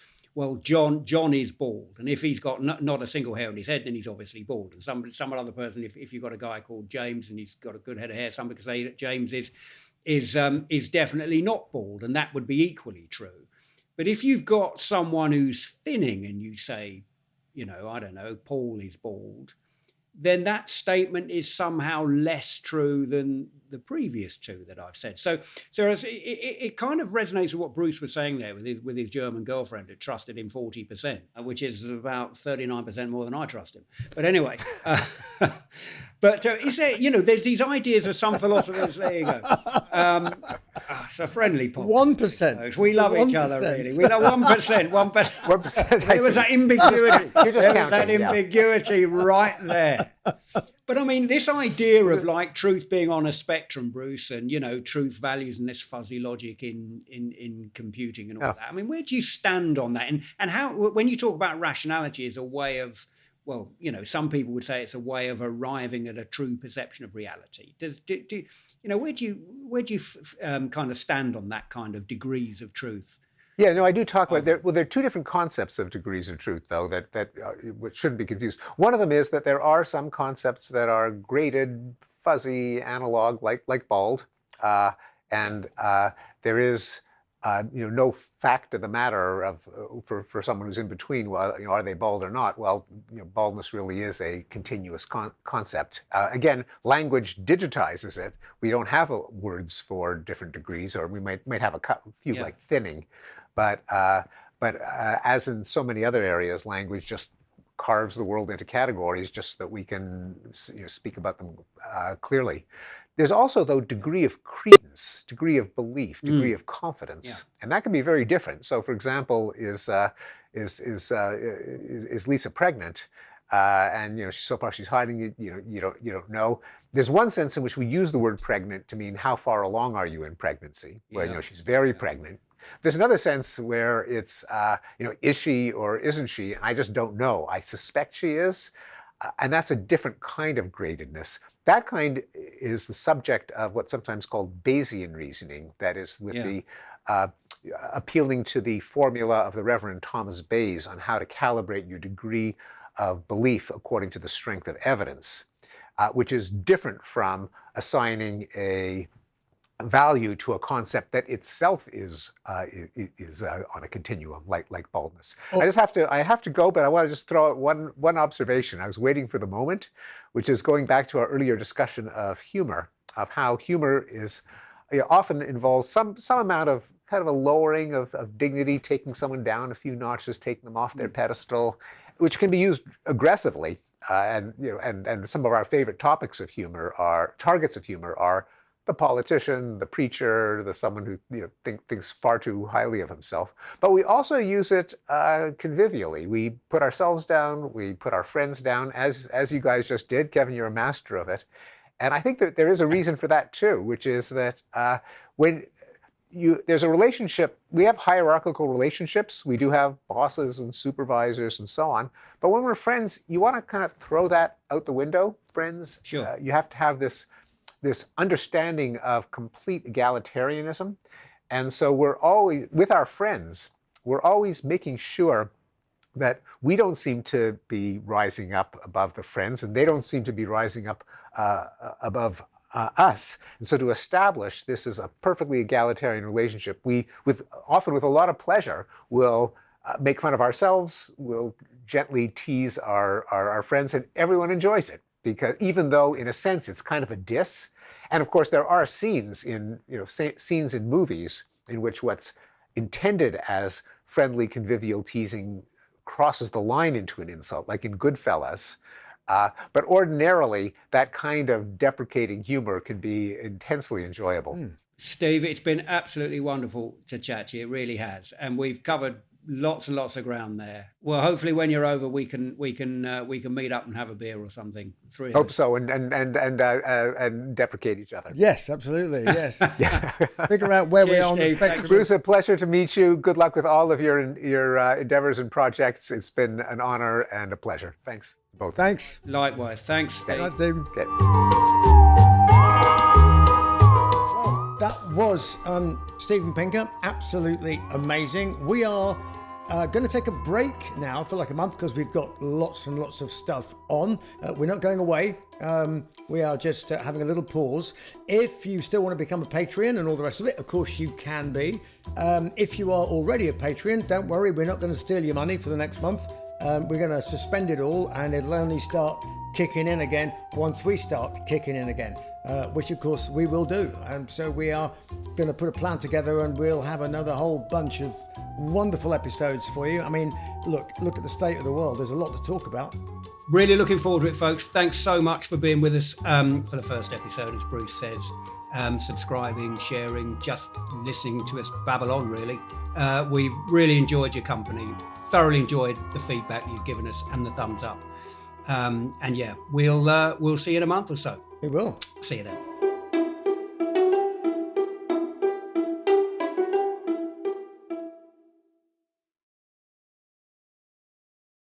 John is bald, and if he's got not a single hair on his head, then he's obviously bald. And some other person, if you've got a guy called James and he's got a good head of hair, somebody could say that James is definitely not bald, and that would be equally true. But if you've got someone who's thinning and you say, I don't know, Paul is bald, then that statement is somehow less true than the previous two that I've said. So it kind of resonates with what Bruce was saying there with his German girlfriend who trusted him 40%, which is about 39% more than I trust him. But anyway, but is there, there's these ideas of some philosophers. There you go. It's a friendly podcast. 1%. We love each other, really. We love 1%. 1%. There was that ambiguity. You're just counting, that ambiguity right there. But I mean, this idea of like truth being on a spectrum, Bruce, and truth values and this fuzzy logic in computing and all that. I mean, where do you stand on that? And how, when you talk about rationality as a way of, well, some people would say it's a way of arriving at a true perception of reality. Where do you kind of stand on that kind of degrees of truth? Yeah, no, I do talk about there. Well, there are two different concepts of degrees of truth, though, that shouldn't be confused. One of them is that there are some concepts that are graded, fuzzy, analog, like bald, and there is no fact of the matter of for someone who's in between. Well, are they bald or not? Well, baldness really is a continuous concept. Again, language digitizes it. We don't have words for different degrees, or we might have a few like thinning. But as in so many other areas, language just carves the world into categories just so that we can speak about them clearly. There's also, though, degree of credence, degree of belief, degree of confidence, and that can be very different. So, for example, is Lisa pregnant? And so far she's hiding it. You don't know. There's one sense in which we use the word pregnant to mean how far along are you in pregnancy, where she's very pregnant. There's another sense where it's is she or isn't she? And I just don't know. I suspect she is, and that's a different kind of gradedness. That kind is the subject of what's sometimes called Bayesian reasoning. That is with the appealing to the formula of the Reverend Thomas Bayes on how to calibrate your degree of belief according to the strength of evidence, which is different from assigning a value to a concept that itself is on a continuum, like baldness. Oh. I have to go, but I want to just throw out one observation. I was waiting for the moment, which is going back to our earlier discussion of humor, of how humor is often involves some amount of kind of a lowering of dignity, taking someone down a few notches, taking them off their pedestal, which can be used aggressively. And some of our favorite targets of humor are the politician, the preacher, the someone who thinks far too highly of himself. But we also use it convivially. We put ourselves down, we put our friends down, as you guys just did. Kevin, you're a master of it. And I think that there is a reason for that too, which is that there's a relationship, we have hierarchical relationships. We do have bosses and supervisors and so on. But when we're friends, you want to kind of throw that out the window. Friends, sure. You have to have this understanding of complete egalitarianism. And so we're always, with our friends, we're always making sure that we don't seem to be rising up above the friends, and they don't seem to be rising up above us. And so to establish this is a perfectly egalitarian relationship, we, often with a lot of pleasure, will make fun of ourselves, will gently tease our friends, and everyone enjoys it. Because even though, in a sense, it's kind of a diss, and of course there are scenes in scenes in movies in which what's intended as friendly, convivial teasing crosses the line into an insult, like in Goodfellas. But ordinarily, that kind of deprecating humor can be intensely enjoyable. Steve, it's been absolutely wonderful to chat to you. It really has, and we've covered lots and lots of ground there. Well, hopefully, when you're over, we can meet up and have a beer or something. Hope so, and deprecate each other. Yes, absolutely. Yes. Figure out where we are on the spectrum. Bruce, a pleasure to meet you. Good luck with all of your endeavors and projects. It's been an honor and a pleasure. Thanks, both. Thanks. Likewise. Thanks, Steve. Good night, Steve. Okay. That was Steven Pinker. Absolutely amazing. We are going to take a break now for like a month because we've got lots and lots of stuff on. We're not going away. We are just having a little pause. If you still want to become a Patreon and all the rest of it, of course you can be. If you are already a Patreon, don't worry. We're not going to steal your money for the next month. We're going to suspend it all, and it'll only start kicking in again once we start kicking in again. Which of course we will do. And so we are going to put a plan together, and we'll have another whole bunch of wonderful episodes for you. I mean, look at the state of the world. There's a lot to talk about. Really looking forward to it, folks. Thanks so much for being with us for the first episode, as Bruce says. Subscribing, sharing, just listening to us babble on, really. We've really enjoyed your company. Thoroughly enjoyed the feedback you've given us and the thumbs up. And yeah, we'll see you in a month or so. We will. See you then.